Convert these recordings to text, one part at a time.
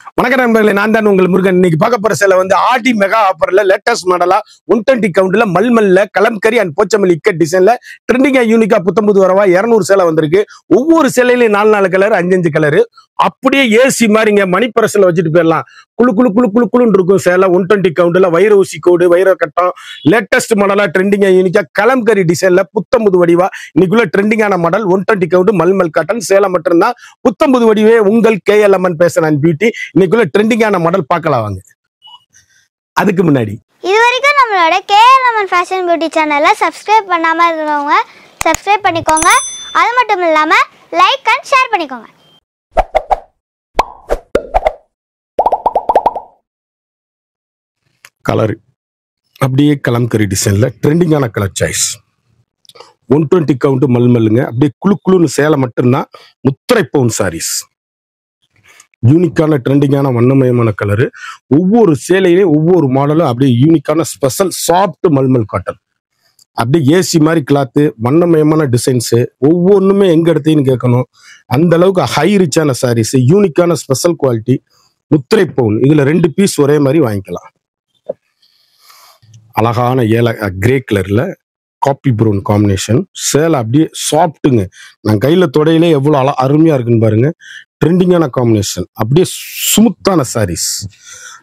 வணக்கம் நண்பர்களே, நான் தான் உங்கள் முருகன். இன்னைக்கு பார்க்க போற சேலை வந்து ஆடி மெகா ஆஃபர்ல லேட்டஸ்ட் மாடலா 120 கவுண்ட்ல மல்மல்ல கலம்கரி அண்ட் போச்சமல்லி இக்கட் டிசைன்ல ட்ரெண்டிங்கா யூனிக்கா புத்தம்புது வரவா 200 சேலை வந்திருக்கு. ஒவ்வொரு சேலையிலையும் 4 கலர் 5 கலர் அப்படியே ஏசி மாதிரிங்க. மணி பிரஸ்ல வச்சுட்டு போயிடலாம். குழு குழு குழு குழு குழுன்னு இருக்கும் சேலை. 120 கவுண்ட்ல வைர ஊசி கோடு வைர கட்டம் லேட்டஸ்ட் மாடலா ட்ரெண்டிங்கா யூனிக்கா கலம்கரி டிசைன்ல புத்தம்புது வடிவா இன்னைக்குள்ள ட்ரெண்டிங்கான மாடல் 120 கவுண்ட் மல்மல் காட்டன் சேலை மட்டும்தான். புத்தம்புது வடிவே உங்கள் KLMN பேசன் அண்ட் பியூட்டி. இன்னைக்குள்ள ட்ரெண்டிங்கான மாடல் பார்க்கலாம் வாங்க. அதுக்கு முன்னாடி இதுவரைக்கும் நம்மளோட KLMN ஃபேஷன் பியூட்டி சேனலை சப்ஸ்கிரைப் பண்ணாமல் இருக்கிறவங்க சப்ஸ்கிரைப் பண்ணிக்கோங்க. அது மட்டும் இல்லாமல் லைக் அண்ட் ஷேர் பண்ணிக்கோங்க. கலர் அப்படியே கலம்கரி டிசைன்ல ட்ரெண்டிங்கான கலர் சாய்ஸ். 120 கவுண்ட் மல்மல்லுங்க. அப்படியே குழு குழுன்னு சேலை மட்டும்தான். முத்திரை பவுன் சாரீஸ். யூனிக்கான ட்ரெண்டிங்கான வண்ணமயமான கலரு. ஒவ்வொரு சேலையிலையும் ஒவ்வொரு மாடலும் அப்படியே யூனிக்கான ஸ்பெஷல் சாஃப்ட் மல்மல் காட்டன். அப்படியே ஏசி மாதிரி கிளாத்து, வண்ணமயமான டிசைன்ஸு. ஒவ்வொன்றுமே எங்க எடுத்தீங்கன்னு கேட்கணும். அந்த அளவுக்கு ஹை ரிச்சான சாரீஸ், யூனிக்கான ஸ்பெஷல் குவாலிட்டி. முத்திரை பவுன். இதுல 2 பீஸ் ஒரே மாதிரி வாங்கிக்கலாம். அழகான கிரே கலர்ல காப்பி ப்ரௌன் காம்பினேஷன் சேலை. அப்படியே சாஃப்ட்டுங்க. நான் கையில தொடையிலே எவ்வளவு அருமையா இருக்குன்னு பாருங்க. ட்ரெண்டிங்கான காம்பினேஷன். அப்படியே ஸ்மூத்தான சாரீஸ்.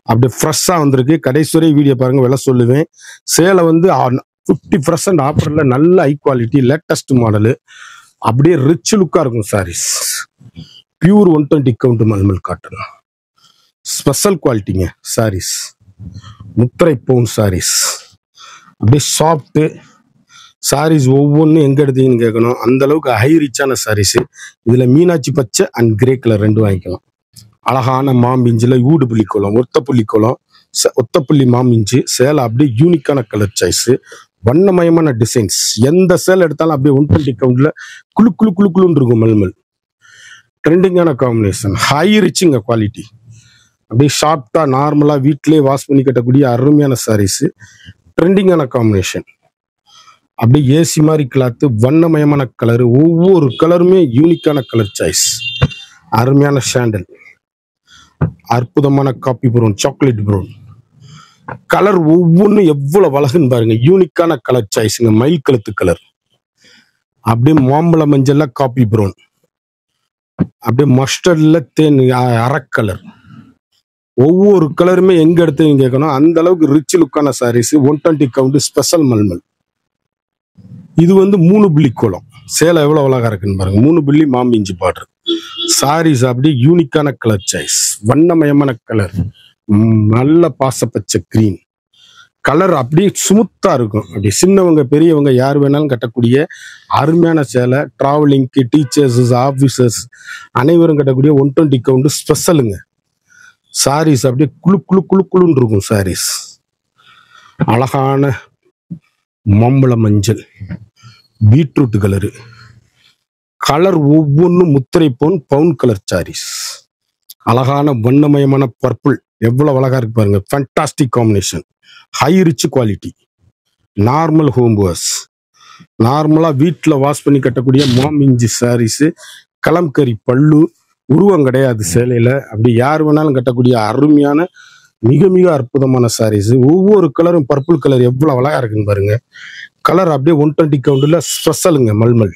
அப்படியே ஃப்ரெஷ்ஷா வந்திருக்கு. கடைசி வரை வீடியோ பாருங்க, விலை சொல்லுவேன். சேலை வந்து 50% ஆஃபர்ல நல்ல ஹை குவாலிட்டி லேட்டஸ்ட் மாடலு. அப்படியே ரிச் லுக்கா இருக்கும் saris. Pure 120 count mulmul cotton special குவாலிட்டிங்க சாரீஸ். முத்திரை பவுன் சாரீஸ். அப்படியே சாஃப்ட் சாரீஸ். ஒவ்வொன்றும் எங்க எடுத்தீங்கன்னு கேட்கணும். அந்த அளவுக்கு ஹை ரிச்சான சாரீஸ். இதுல மீனாட்சி பச்சை அண்ட் கிரே கலர் 2 வாங்கிக்கலாம். அழகான மாம்பிஞ்சில் ஊடு புள்ளிக்கோளம், ஒத்தப்புள்ளி மாம்பிஞ்சு சேலை. அப்படியே யூனிக்கான கலர் சாய்ஸ், வண்ணமயமான டிசைன்ஸ். எந்த சேலை எடுத்தாலும் அப்படியே 120 கவுண்ட்ல குழு குழு குழு குழுன்னு இருக்கும் மல்மல். ட்ரெண்டிங்கான காம்பினேஷன், ஹை ரிச்சிங்க குவாலிட்டி. அப்படியே ஷார்ட்டா நார்மலா வீட்டிலேயே வாஷ் பண்ணி கட்டக்கூடிய அருமையான சாரீஸ். ட்ரெண்டிங்கான காம்பினேஷன். அப்படியே ஏசி மாதிரி கிளாத்து, வண்ணமயமான கலரு. ஒவ்வொரு கலருமே யூனிக்கான கலர் சாய்ஸ். அருமையான சாண்டல், அற்புதமான copy brown, chocolate brown colour. ஒவ்வொன்றும் எவ்வளவு அழகுன்னு பாருங்க. யூனிக்கான கலர் சாய்ஸுங்க. மயில் கழுத்து கலர். அப்படியே மாம்பழ மஞ்சள்ல காப்பி ப்ரௌன். அப்படியே மஸ்டர்ட்ல தேன் அரக்கலர். ஒவ்வொரு கலருமே எங்க எடுத்தீங்கன்னு கேட்கணும். அந்த அளவுக்கு ரிச் லுக்கான சாரீஸ். 120 count special mulmul. இது வந்து 3 புள்ளி கோலம் சேலை. எவ்வளவு அழகா இருக்குன்னு பாருங்க. 3 புள்ளி மாம்பிஞ்சு பாடுறது சாரீஸ். அப்படியே யூனிக்கான கலர் சாய்ஸ், வண்ணமயமான கலர். நல்ல பாசப்பச்சை கிரீன் கலர். அப்படியே ஸ்மூத்தா இருக்கும். அப்படி சின்னவங்க பெரியவங்க யார் வேணாலும் கட்டக்கூடிய அருமையான சேலை. டிராவலிங்க்கு, டீச்சர்ஸ், ஆபீசர்ஸ் அனைவரும் கட்டக்கூடிய 120 கவுண்ட் ஸ்பெஷலுங்க சாரீஸ். அப்படியே குழு குழு குழு குழுன்னு இருக்கும் சாரீஸ். அழகான மாம்பழ மஞ்சள், பீட்ரூட் கலரு கலர். ஒவ்வொன்றும் முத்திரை பவுன் கலர் சாரீஸ். அழகான வண்ணமயமான பர்பிள். எவ்வளவு அழகா இருக்கு பாருங்க. Fantastic combination, high rich quality. Normal home wash, நார்மலா வீட்டுல வாஷ் பண்ணி கட்டக்கூடிய மாமிஞ்சி சாரீஸ். கலம்கரி பல்லு, உருவம் கிடையாது சேலையில. அப்படி யார் வேணாலும் கட்டக்கூடிய அருமையான மிக மிக அற்புதமான சாரீஸ். ஒவ்வொரு கலரும் பர்பிள் கலர் எவ்வளவு அழகா இருக்குன்னு பாருங்க. கலர் அப்படியே 120 கவுண்ட்ல ஸ்பெஷலுங்க மல்மல்.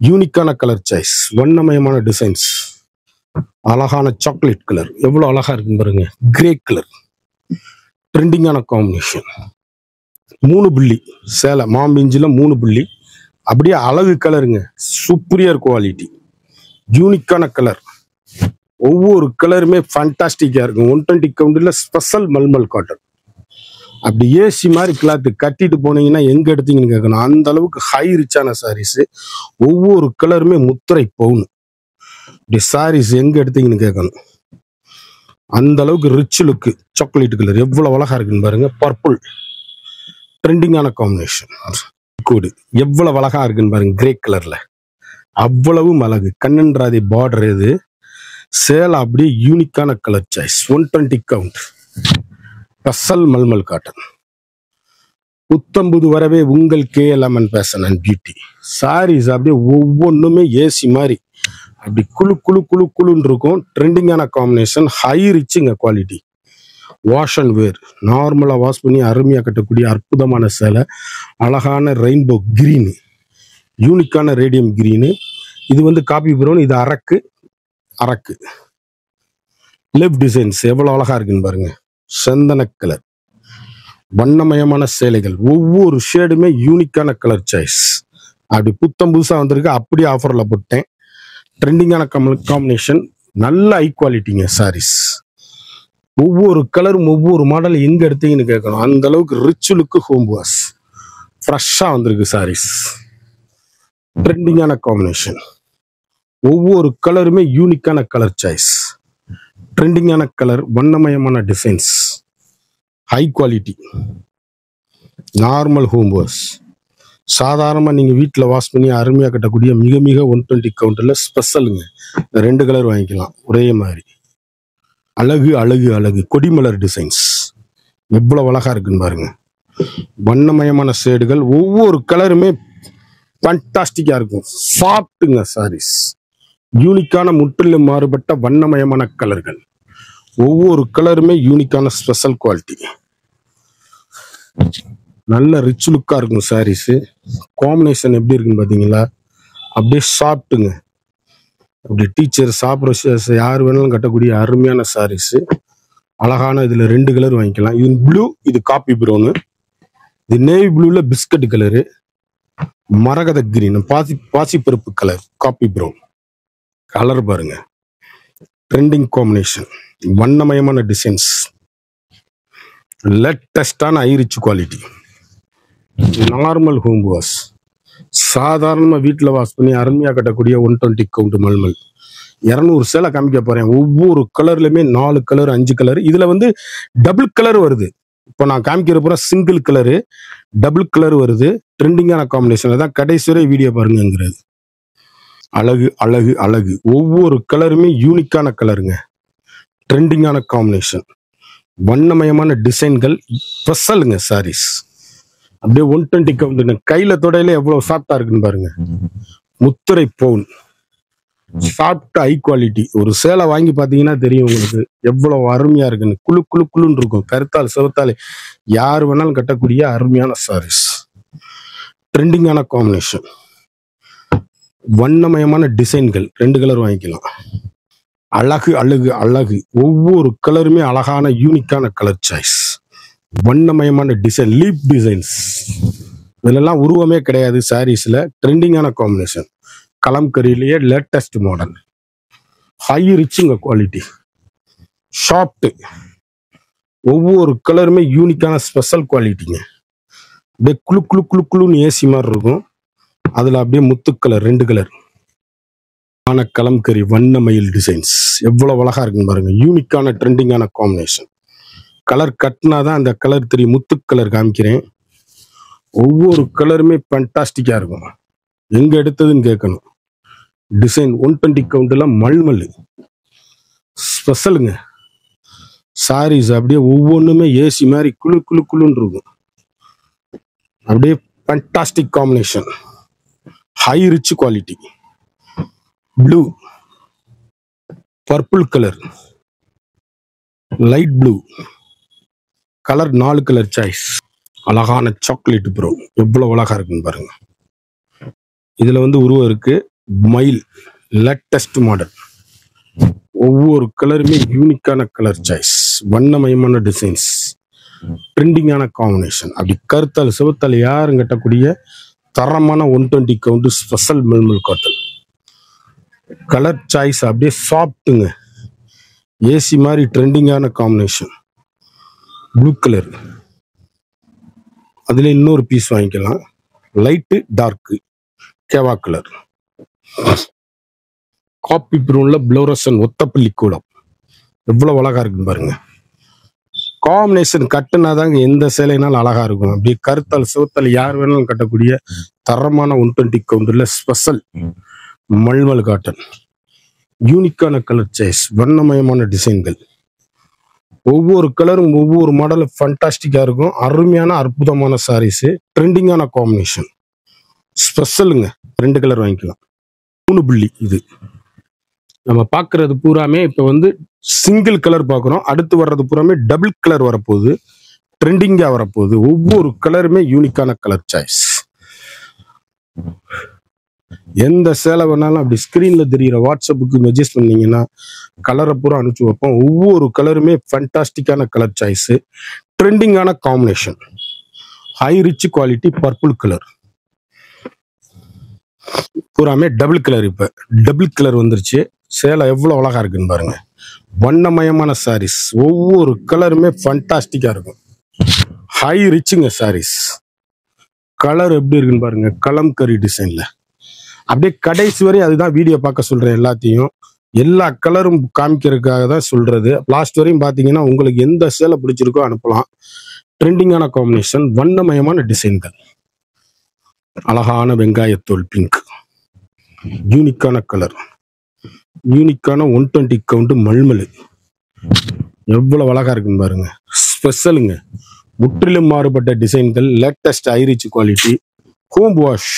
யூனிக்கான கலர் சாய்ஸ், வண்ணமயமான டிசைன்ஸ். அழகான சாக்லேட் கலர் எவ்வளவு அழகா இருக்குன்னு பாருங்க. கிரே கலர் ட்ரெண்டிங்கான காம்பினேஷன். 3 புள்ளி சேலை. மாம்பிஞ்சில 3 புள்ளி. அப்படியே அழகு கலருங்க. சூப்பரியர் குவாலிட்டி, யூனிக்கான கலர். ஒவ்வொரு கலருமே ஃபேண்டாஸ்டிக்கா இருக்கும். 120 கவுண்ட்ல ஸ்பெஷல் மல்மல் காட்டன். அப்படி ஏசி மாதிரி கிளாத்து கட்டிட்டு போனீங்கன்னா எங்க எடுத்தீங்கன்னு கேட்கணும். அந்த அளவுக்கு ஹை ரிச்சான சாரீஸ். ஒவ்வொரு கலருமே முத்திரை பவுன். இப்படி சாரீஸ் எங்க எடுத்தீங்கன்னு கேட்கணும். அந்த அளவுக்கு ரிச் லுக்கு. சாக்லேட் கலர் எவ்வளவு அழகா இருக்குன்னு பாருங்க. பர்பிள் ட்ரெண்டிங்கான காம்பினேஷன். கோடு எவ்வளவு அழகா இருக்குன்னு பாருங்க. கிரே கலர்ல அவ்வளவு அழகு. கண்ணன்றாதி பார்டர். இது சேலை. அப்படியே யூனிக்கான colour choice. 120 count special mulmul cotton. புத்தம்புது வரவே உங்கள் KLMN fashion and beauty sarees. அப்படியே ஒவ்வொன்றுமே ஏசி மாதிரி அப்படி குழு குழு குழு குழுன்னு இருக்கும். ட்ரெண்டிங்கான காம்பினேஷன், ஹை ரிச்சுங்க குவாலிட்டி. வாஷ் அண்ட் வேர், நார்மலாக வாஷ் பண்ணி அருமையாக கட்டக்கூடிய அற்புதமான சேலை. அழகான ரெயின்போ கிரீனு, யூனிக்கான ரேடியம் கிரீனு. இது வந்து காப்பி ப்ரௌன், இது அரக்கு. லெஃப்ட் டிசைன்ஸ் எவ்வளோ அழகா இருக்குன்னு பாருங்க. சந்தன கலர், வண்ணமயமான சேலைகள். ஒவ்வொரு ஷேடுமே யூனிக்கான கலர் சாய்ஸ். அப்படி புத்தம் புதுசாக வந்திருக்கு, அப்படியே ஆஃபரில் போட்டேன். ட்ரெண்டிங்கான காம்பினேஷன், நல்ல ஹை குவாலிட்டிங்க சாரீஸ். ஒவ்வொரு கலரும் ஒவ்வொரு மாடல் எங்கே எடுத்தீங்கன்னு கேட்கணும். அந்த அளவுக்கு ரிச் லுக்கு ஹோம் வாஷ் ஃப்ரெஷ்ஷாக வந்திருக்கு சாரீஸ். ட்ரெண்டிங்கான காம்பினேஷன், ஒவ்வொரு கலருமே யூனிக்கான கலர் சாய்ஸ். ட்ரெண்டிங்கான கலர், வண்ணமயமான designs, high quality. Normal home wash, சாதாரணமாக நீங்கள் வீட்டில் வாஷ் பண்ணி அருமையாக கட்டக்கூடிய மிக மிக 120 கவுண்டரில் ஸ்பெஷலுங்க. 2 கலர் வாங்கிக்கலாம் ஒரே மாதிரி. அழகு அழகு அழகு, கொடிமலர் டிசைன்ஸ் எவ்வளோ அழகா இருக்குன்னு பாருங்க. வண்ணமயமான ஷேடுகள், ஒவ்வொரு கலருமே ஃபண்டாஸ்டிக்காக இருக்கும். சாஃப்ட்டுங்க சாரீஸ். யூனிக்கான முற்றிலும் மாறுபட்ட வண்ணமயமான கலர்கள். ஒவ்வொரு கலருமே யூனிக்கான ஸ்பெஷல் குவாலிட்டி. நல்ல ரிச் லுக்காக இருக்கும் சாரீஸு. காம்பினேஷன் எப்படி இருக்குன்னு பார்த்தீங்களா? அப்படியே சாப்பிட்டுங்க. அப்படி டீச்சர் சாப்பிட்ற யார் வேணாலும் கட்டக்கூடிய அருமையான சாரீஸு. அழகான இதில் 2 கலர் வாங்கிக்கலாம். இது ப்ளூ, இது காப்பி ப்ரௌனு. இது நேவி ப்ளூவில் பிஸ்கட் கலரு, மரகத கிரீன், பாசிப்பருப்பு கலர், காப்பி ப்ரௌன். கலர் பாருங்க. ட்ரெண்டிங் காம்பினேஷன், வண்ணமயமான டிசைன்ஸ், லேட்டஸ்டான high rich quality. Normal home wash, சாதாரணமாக வீட்டில் வாஷ் பண்ணி அருமையாக கட்டக்கூடிய 120 கவுண்ட் மல்மல். 200 சேலை காமிக்க போகிறேன். ஒவ்வொரு கலர்லையுமே 4 கலர் 5 கலர். இதில் வந்து டபுள் கலர் வருது. இப்போ நான் காமிக்கிற பூரா சிங்கிள் கலரு, டபுள் கலர் வருது. ட்ரெண்டிங்கான காம்பினேஷன் தான். கடைசி வரை வீடியோ பாருங்கிறது. அழகு அழகு அழகு, ஒவ்வொரு கலருமே யூனிக்கான கலருங்க. ட்ரெண்டிங்கான காம்பினேஷன், வண்ணமயமான டிசைன்கள், ஸ்பெஷலுங்க சாரீஸ். அப்படியே 120 கவுண்ட் கையில தொடையில எவ்வளவு சாஃப்டா இருக்குன்னு பாருங்க. முத்திரை பவுன், சாஃப்ட் ஹை குவாலிட்டி. ஒரு சேலை வாங்கி பார்த்தீங்கன்னா தெரியும் உங்களுக்கு எவ்வளவு அருமையா இருக்குன்னு. குழு குழு குழுன்னு இருக்கும். கருத்தால் சிவத்தால் யார் வேணாலும் கட்டக்கூடிய அருமையான சாரீஸ். ட்ரெண்டிங்கான காம்பினேஷன், வண்ணமயமான டிசைன்கள். 2 கலர் வாங்கிக்கலாம். அழகு அழகு அழகு, ஒவ்வொரு கலருமே அழகான யூனிக்கான கலர் சாய்ஸ். வண்ணமயமான டிசைன், லீப் டிசைன்ஸ். இதெல்லாம் உருவமே கிடையாது சாரீஸ்ல. ட்ரெண்டிங்கான காம்பினேஷன், கலம்கரியிலேயே லேட்டஸ்ட் மாடல், ஹை ரிச்சுங்க குவாலிட்டி, சாஃப்ட். ஒவ்வொரு கலருமே யூனிக்கான ஸ்பெஷல் குவாலிட்டிங்க. அப்படியே குழு குழு குழு குழுன்னு ஏசி மாதிரி இருக்கும். அதில் அப்படியே முத்துக்கலர் 2 கலர் ஆன கலம்கரி, வண்ணமயில் டிசைன்ஸ் எவ்வளோ அழகா இருக்குன்னு பாருங்க. யூனிக்கான ட்ரெண்டிங்கான காம்பினேஷன். கலர் கட்டினாதான் அந்த கலர் தெரியும். முத்து கலர் காமிக்கிறேன். ஒவ்வொரு கலருமே ஃபண்டாஸ்டிக்காக இருக்கும். எங்கே எடுத்ததுன்னு கேட்கணும். டிசைன் 120 கவுண்டில் மல்மல் ஸ்பெஷலுங்க சாரீஸ். அப்படியே ஒவ்வொன்றுமே ஏசி மாதிரி குழு குழு குழுன்னு இருக்கும். அப்படியே fantastic combination, high rich quality. Blue, purple colour, light blue colour, 4 colour choice. அழகான சாக்லேட் ப்ரௌன் எவ்வளவு அழகா இருக்குன்னு பாருங்க. இதுல வந்து உருவம் இருக்கு. மயில், லேட்டஸ்ட் மாடல். ஒவ்வொரு கலருமே யூனிக்கான கலர் சாய்ஸ், வண்ணமயமான டிசைன்ஸ், ட்ரெண்டிங்கான காம்பினேஷன். அப்படி கருத்தால் சிவத்தால் யாரும் கட்டக்கூடிய தரமான 120 count special mulmul cotton. Colour choice அப்படியே சாஃப்ட்டுங்க, ஏசி மாதிரி. ட்ரெண்டிங்கான காம்பினேஷன், ப்ளூ கலர். அதுல இன்னொரு பீஸ் வாங்கிக்கலாம். லைட்டு டார்க்கு, கேவா கலர். காப்பி ப்ரூன்ல ப்ளோரசன் ஒத்தப்பள்ளி கூடம் எவ்வளவு அழகா இருக்குன்னு பாருங்க. காம்பினேஷன் கட்டுனாதாங்க எந்த சேலைனாலும் அழகா இருக்கும். அப்படியே கருத்தால் சிவத்தால் யார் வேணாலும் கட்டக்கூடிய தரமான 120 கவுண்டர்ல ஸ்பெஷல் மல்மல் காட்டன். யூனிக்கான கலர் சாய்ஸ், வண்ணமயமான டிசைன்கள். ஒவ்வொரு கலரும் ஒவ்வொரு மாடலும் ஃபண்டாஸ்டிக்கா இருக்கும். அருமையான அற்புதமான சாரீஸ். ட்ரெண்டிங்கான காம்பினேஷன், ஸ்பெஷலுங்க. 2 கலர் வாங்கிக்கலாம். 3 புள்ளி. இது நம்ம பார்க்கறது பூராமே இப்போ வந்து சிங்கிள் கலர் பார்க்குறோம். அடுத்து வர்றது பூராமே டபுள் கலர் வரப்போகுது, ட்ரெண்டிங்காக வரப்போகுது. ஒவ்வொரு கலருமே யூனிக்கான கலர் சாய்ஸ். எந்த சேலை வேணாலும் அப்படி ஸ்க்ரீனில் தெரிகிற வாட்ஸ்அப்புக்கு மெசேஜ் பண்ணீங்கன்னா கலரை பூரா அனுப்பிச்சு வைப்போம். ஒவ்வொரு கலருமே ஃபண்டாஸ்டிக்கான கலர் சாய்ஸு, ட்ரெண்டிங்கான combination, high rich quality purple colour பூராமே டபுள் கலர். இப்போ டபுள் கலர் வந்துருச்சு. சேலை எவ்வளோ அழகா இருக்குன்னு பாருங்க. வண்ணமயமான சாரீஸ், ஒவ்வொரு கலருமே ஃபண்டாஸ்டிக்காக இருக்கும். ஹை ரிச்சுங்க சாரீஸ். கலர் எப்படி இருக்குன்னு பாருங்க, கலம்கரி டிசைன்ல. அப்படியே கடைசி வரை அதுதான் வீடியோ பார்க்க சொல்றேன். எல்லாத்தையும் எல்லா கலரும் காமிக்கிறதுக்காக தான் சொல்றது. லாஸ்ட் வரையும் பார்த்தீங்கன்னா உங்களுக்கு எந்த சேலை பிடிச்சிருக்கோ அனுப்பலாம். ட்ரெண்டிங்கான காம்பினேஷன், வண்ணமயமான டிசைன்கள், அழகான வெங்காயத்தோல் பிங்க், யூனிக்கான கலர், யூனிக்கான 120 கவுண்ட் மல்மல். எவ்வளவு அழகா இருக்குன்னு பாருங்க. ஸ்பெஷலுங்க, முற்றிலும் மாறுபட்ட டிசைன்கள், latest high rich quality, home wash,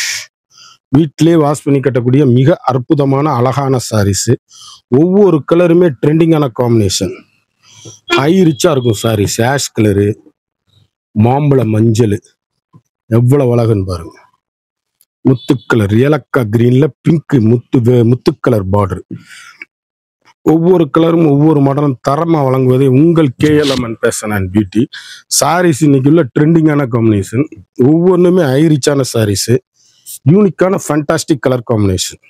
வீட்டிலே வாஷ் பண்ணி கட்டக்கூடிய மிக அற்புதமான அழகான சாரீஸ். ஒவ்வொரு கலருமே ட்ரெண்டிங்கான காம்பினேஷன், ஹை ரிச்சா இருக்கும் சாரீஸ். ஆஷ் கலரு, மாம்பழ மஞ்சள், எவ்வளவு அழகுன்னு பாருங்க. முத்து கலர், ஏலக்காய் கிரீன்ல பிங்க் முத்து கலர் பார்டர். ஒவ்வொரு கலரும் ஒவ்வொரு மாடலும் தரமா வழங்குவதே உங்கள் KLMN fashion and beauty. Sarees இன்னைக்குள்ள ட்ரெண்டிங்கான காம்பினேஷன், ஒவ்வொன்றுமே ஹைரிச்சான சாரீஸ், யூனிக்கான ஃபண்டாஸ்டிக் கலர் காம்பினேஷன்.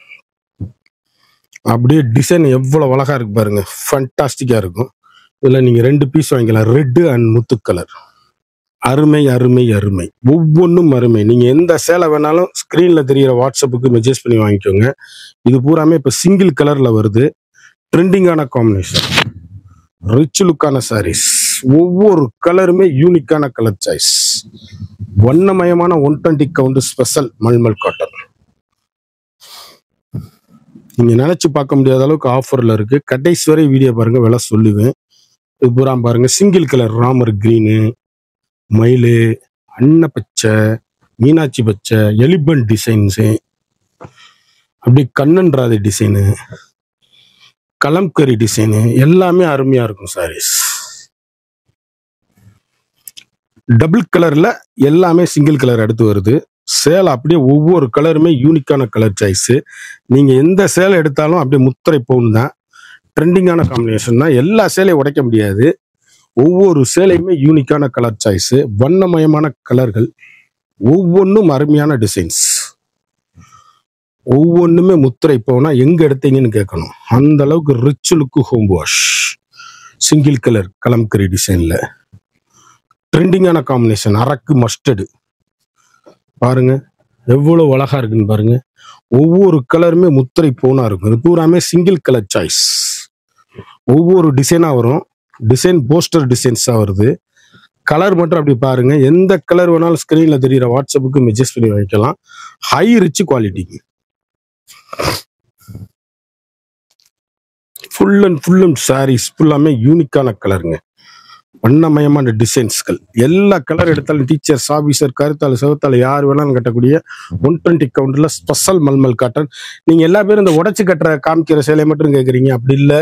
அப்படியே டிசைன் எவ்வளவு அழகா இருக்கு பாருங்க, ஃபண்டாஸ்டிக்கா இருக்கும். இதுல நீங்க 2 பீஸ் வாங்கிக்கலாம், ரெட் அண்ட் முத்து கலர். அருமை அருமை அருமை, ஒவ்வொன்றும் அருமை. நீங்க எந்த சேலை வேணாலும் ஸ்கிரீன்ல தெரிகிற வாட்ஸ்அப்புக்கு மெசேஜ் பண்ணி வாங்கிக்கோங்க. இது பூராமே இப்ப சிங்கிள் கலர்ல வருது. ட்ரெண்டிங்கான காம்பினேஷன், ரிச் லுக்கான சாரீஸ், ஒவ்வொரு கலருமே யூனிக்கான கலர் சாய்ஸ், வண்ணமயமான 120 கவுண்ட் ஸ்பெஷல் மல்மல் காட்டன். நீங்க நினைச்சு பார்க்க முடியாத அளவுக்கு ஆஃபர்ல இருக்கு. கடைசி வரை வீடியோ பாருங்க, விலை சொல்லுவேன். இது பூரா பாருங்க, சிங்கிள் கலர் ராமர் கிரீனு, மயிலு, அன்ன பச்சை, மீனாட்சி பச்சை, எலிபென்ட் டிசைன்ஸு, அப்படி கண்ணன் ராதை டிசைனு, கலம்கரி டிசைனு, எல்லாமே அருமையா இருக்கும் சாரீஸ். டபுள் கலர்ல எல்லாமே சிங்கிள் கலர் அடுத்து வருது. சேலை அப்படியே ஒவ்வொரு கலருமே யூனிக்கான கலர் சாய்ஸ். நீங்க எந்த சேலை எடுத்தாலும் அப்படியே முத்திரை பவுன் தான். ட்ரெண்டிங்கான காம்பினேஷன் தான். எல்லா சேலையும் உடைக்க முடியாது. ஒவ்வொரு சேலையுமே யூனிக்கான கலர் சாய்ஸ், வண்ணமயமான கலர்கள், ஒவ்வொன்றும் அருமையான டிசைன்ஸ், ஒவ்வொன்றுமே முத்திரை போனா எங்க எடுத்தீங்கன்னு கேட்கணும். அந்த அளவுக்கு ரிச் லுக்கு home wash, single colour kalamkari டிசைன்ல ட்ரெண்டிங்கான காம்பினேஷன், அரக்கு மஸ்டர்டு. பாருங்க எவ்வளவு அழகா இருக்குன்னு பாருங்க. ஒவ்வொரு கலருமே முத்திரை போனா இருக்கும். இது பூராமே சிங்கிள் கலர் சாய்ஸ். ஒவ்வொரு டிசைனா வரும். டிசைன் போஸ்டர் டிசைன்ஸா வருது. கலர் மட்டும் அப்படி பாருங்க. எந்த கலர் வேணாலும் ஸ்கிரீன்ல தெரியுற வாட்ஸ்அப்புக்கு மெசேஜ் பண்ணி வைக்கலாம். ஹை ரிச் குவாலிட்டிக்கு, ஃபுல் அண்ட் சாரீஸ் ஃபுல்லாமே யூனிக்கான கலருங்க, வண்ணமயமான டிசைன்ஸ்கள். எல்லா கலர் எடுத்தாலும் டீச்சர்ஸ், ஆபீசர், கருத்தாள், செவத்தாள் யார் வேணாலும் கட்டக்கூடிய 120 கவுண்ட்ல ஸ்பெஷல் மல்மல் காட்டன். நீங்க எல்லா பேரும் இந்த உடைச்சு கட்டுற காமிக்கிற சேலை மட்டும் கேட்குறீங்க. அப்படி இல்லை,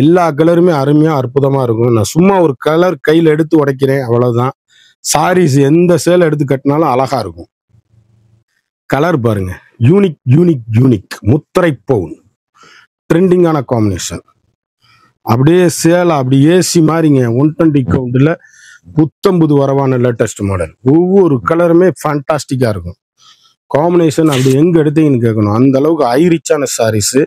எல்லா கலருமே அருமையா அற்புதமா இருக்கும். நான் சும்மா ஒரு கலர் கையில எடுத்து உடைக்கிறேன், அவ்வளவுதான். சாரீஸ் எந்த சேலை எடுத்து கட்டினாலும் அழகா இருக்கும். கலர் பாருங்க, யூனிக் யூனிக் யூனிக், முத்திரை பவுன், ட்ரெண்டிங்கான காம்பினேஷன். அப்படியே சேலை அப்படி ஏசி மாறிங்க. 120 கவுண்ட்ல புத்தம்புது வரவான லேட்டஸ்ட் மாடல். ஒவ்வொரு கலருமே ஃபேண்டாஸ்டிக்கா இருக்கும். காம்பினேஷன் அப்படி எங்க எடுத்தீங்கன்னு கேட்கணும். அந்த அளவுக்கு ஹைரிச்சான சாரீஸ்,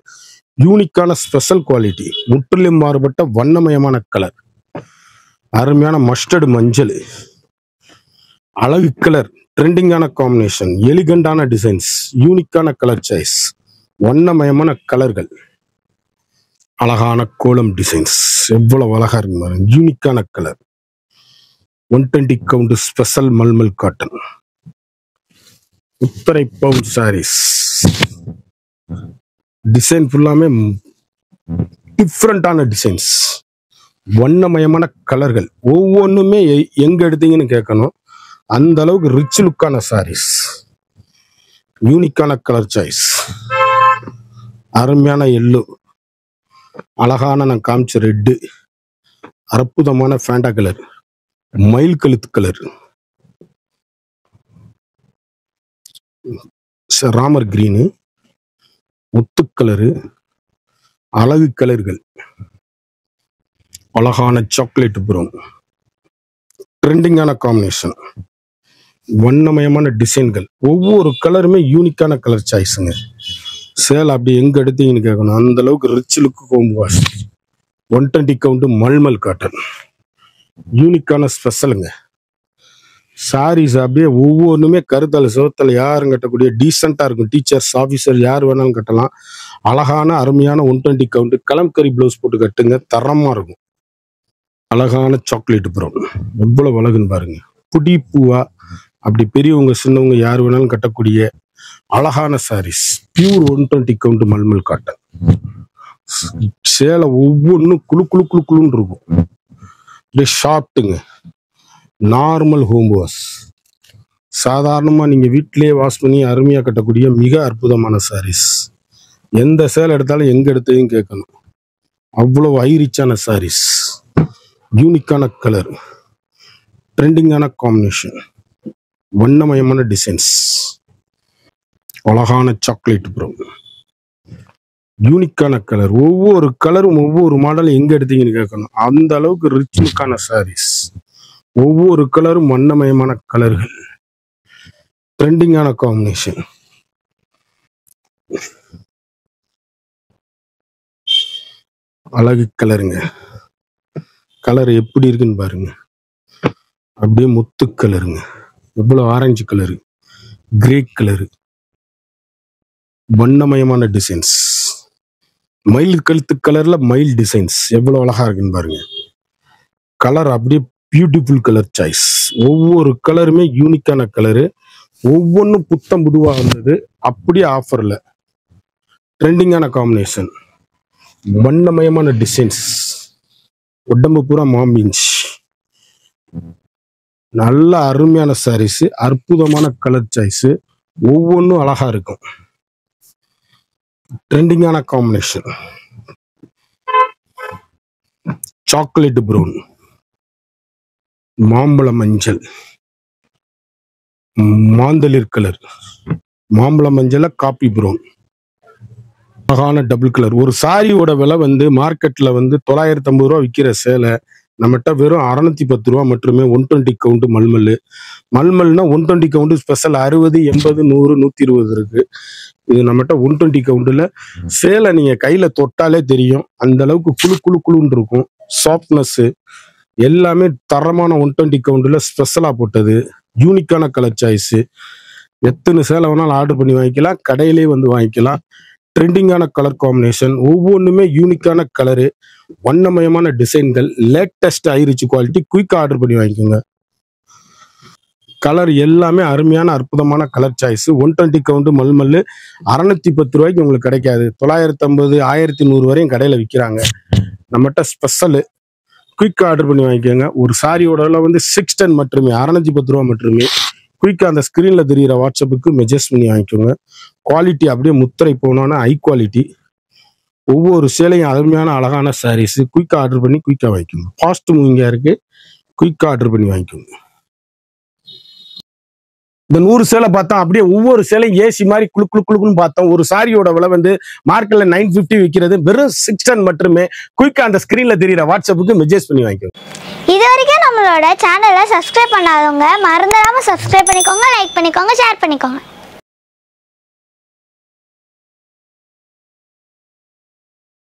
யூனிக்கான ஸ்பெஷல் குவாலிட்டி, முற்றிலும் மாறுபட்ட வண்ணமயமான கலர், அருமையான மஸ்டர்டு மஞ்சள், அழகு கலர், ட்ரெண்டிங்கான காம்பினேஷன், எலிகண்டான டிசைன்ஸ், யூனிக்கான கலர் சாய்ஸ், வண்ணமயமான கலர்கள், அழகான கோலம் டிசைன்ஸ். எவ்வளவு அழகா இருக்கு, யூனிக்கான colour. 120 count special mulmul cotton, உத்தரை பவுண்ட் சாரீஸ். டிசைன் ஃபுல்லாமே டிஃப்ரெண்டான டிசைன்ஸ், வண்ணமயமான கலர்கள். ஒவ்வொன்றுமே எங்க எடுத்தீங்கன்னு கேட்கணும். அந்த அளவுக்கு ரிச் லுக்கான சாரீஸ், யூனிக்கான கலர் சாய்ஸ், அருமையான எல்லோ, அழகான நான் காமிச்ச ரெட்டு, அற்புதமான ஃபேண்டா கலர், மயில் கழுத்து கலர், ராமர் கிரீனு, முத்து கலரு, அழகு கலர்கள், அழகான சாக்லேட் ப்ரௌன், ட்ரெண்டிங்கான காம்பினேஷன், வண்ணமயமான டிசைன்கள், ஒவ்வொரு கலருமே யூனிக்கான கலர் சாய்ஸுங்க. சேல் அப்படி எங்க எடுத்தீங்கன்னு கேட்கணும், அந்த அளவுக்கு ரிச் லுக்கு home wash. 120 count mulmul cotton, யூனிக்கான ஸ்பெஷலுங்க. சாரீஸ் அப்படியே ஒவ்வொன்றுமே கருத்தல் சிவத்தல் யாரும் கட்டக்கூடிய டீசெண்டா இருக்கும். டீச்சர்ஸ், ஆஃபீஸர் யார் வேணாலும் கட்டலாம். அழகான அருமையான 120 கவுண்ட் கலம்கரி ப்ளவுஸ் போட்டு கட்டுங்க, தரமா இருக்கும். அழகான சாக்லேட் ப்ரௌன், எவ்வளவு அழகுன்னு பாருங்க. புடி பூவா அப்படி பெரியவங்க சின்னவங்க யார் வேணாலும் கட்டக்கூடிய அழகான sarees. Pure 120 count mulmul cotton. சேலை ஒவ்வொன்றும் குழு குழு குழு குழுன்னு இருக்கும். அப்படியே ஷார்ட்டுங்க, நார்மல் ஹோம் வாஷ். சாதாரணமாக நீங்கள் வீட்டிலேயே வாஷ் பண்ணி அருமையாக கட்டக்கூடிய மிக அற்புதமான சாரீஸ். எந்த சேலை எடுத்தாலும் எங்கே எடுத்ததையும் கேட்கணும், அவ்வளோ ஹைரிச்சான சாரீஸ். யூனிக்கான கலர், ட்ரெண்டிங்கான காம்பினேஷன், வண்ணமயமான டிசைன்ஸ், அழகான சாக்லேட் ப்ரௌன், யூனிக்கான கலர். ஒவ்வொரு கலரும் ஒவ்வொரு மாடலும் எங்கே எடுத்தீங்கன்னு கேட்கணும், அந்த அளவுக்கு ரிச் லுக்கான சாரீஸ். ஒவ்வொரு கலரும் வண்ணமயமான கலர்கள், ட்ரெண்டிங்கான காம்பினேஷன். அழகு கலருங்க. கலர் எப்படி இருக்குன்னு பாருங்க. அப்படியே முத்து கலருங்க, எவ்வளவு ஆரஞ்சு கலரு, கிரே கலரு, வண்ணமயமான டிசைன்ஸ். மயில் கழுத்து கலர்ல மயில் டிசைன்ஸ் எவ்வளவு அழகா இருக்குன்னு பாருங்க. கலர் அப்படியே பியூட்டிஃபுல் கலர் சாய்ஸ். ஒவ்வொரு கலருமே யூனிக்கான கலரு, ஒவ்வொன்றும் புத்தம் புதுவாக வந்தது. அப்படியே ஆஃபர்ல ட்ரெண்டிங்கான காம்பினேஷன், வண்ணமயமான டிசைன்ஸ், உடம்பு பூரா மாம்பிஞ்ச். நல்ல அருமையான சாரீஸ், அற்புதமான கலர் சாய்ஸ், ஒவ்வொன்றும் அழகா இருக்கும். ட்ரெண்டிங்கான காம்பினேஷன், சாக்லேட் ப்ரௌன், மாம்பழ மஞ்சள், மாந்தளிர் கலர், மாம்பழ மஞ்சள், காப்பி ப்ரௌன், அழகான டபுள் கலர். ஒரு சாரியோட விலை மார்க்கெட்ல 950 ரூபா விற்கிற சேலை நம்மகிட்ட வெறும் 610 ரூபா மட்டுமே. 120 கவுண்ட் மல்மல். மல்மல்னா 120 கவுண்ட் ஸ்பெஷல் 60, 80, 100, 120 இருக்கு. இது நம்மகிட்ட 120 கவுண்ட்ல. சேலை நீங்க கையில தொட்டாலே தெரியும், அந்த அளவுக்கு குழு குழு குழுன்னு இருக்கும். சாஃப்ட்னஸ் எல்லாமே தரமான 120 கவுண்ட்ல ஸ்பெஷலா போட்டது. யூனிக்கான கலர் சாய்ஸ். எத்தனை சேலை வேணாலும் ஆர்டர் பண்ணி வாங்கிக்கலாம், கடையிலே வாங்கிக்கலாம். ட்ரெண்டிங்கான கலர் காம்பினேஷன், ஒவ்வொன்றுமே யூனிக்கான கலரு, வண்ணமயமான டிசைன்கள், லேட்டஸ்ட் ஹைரிச் குவாலிட்டி. குயிக்காக ஆர்டர் பண்ணி வாங்கிக்கோங்க. கலர் எல்லாமே அருமையான அற்புதமான கலர் சாய்ஸ். 120 கவுண்ட் மல்மல் 610 ரூபாய்க்கு உங்களுக்கு கிடைக்காது. 950, 1100 வரையும் கடையில் விற்கிறாங்க. நம்மகிட்ட ஸ்பெஷலு. குயிக்காக ஆர்டர் பண்ணி வாங்கிக்கோங்க. ஒரு சாரியோட விலை 610 மட்டுமே, 610 ரூபா மட்டுமே. குயிக்காக அந்த ஸ்க்ரீனில் தெரிகிற வாட்ஸ்அப்புக்கு மெசேஜ் பண்ணி வாங்கிக்கோங்க. குவாலிட்டி அப்படியே முத்திரை போனோன்னா ஹை குவாலிட்டி. ஒவ்வொரு சேலையும் அருமையான அழகான சாரீஸ். குயிக்காக ஆர்டர் பண்ணி குயிக்காக வாங்கிக்கோங்க. ஃபாஸ்ட் மூவிங்காக இருக்குது, குயிக்காக ஆர்டர் பண்ணி வாங்கிக்கோங்க. இந்த 100 சேலை பார்த்தோம், அப்படியே ஒவ்வொரு சேலையும் ஏசி மாதிரி குழு குழு குழுக்குன்னு பார்த்தோம். ஒரு சாரியோட விலை மார்க்கெட்ல 950 விற்கிறது, வெறும் 610 மட்டுமே. குயிக்காக அந்த ஸ்க்ரீனில் தெரிகிற வாட்ஸ்அப்புக்கு மெசேஜ் பண்ணி வாங்கிக்கோங்க. இது வரைக்கும் நம்மளோட சேனலை சப்ஸ்கிரைப் பண்ணாதவங்க மறந்துடாம சப்ஸ்கிரைப் பண்ணிக்கோங்க, லைக் பண்ணிக்கோங்க, ஷேர் பண்ணிக்கோங்க.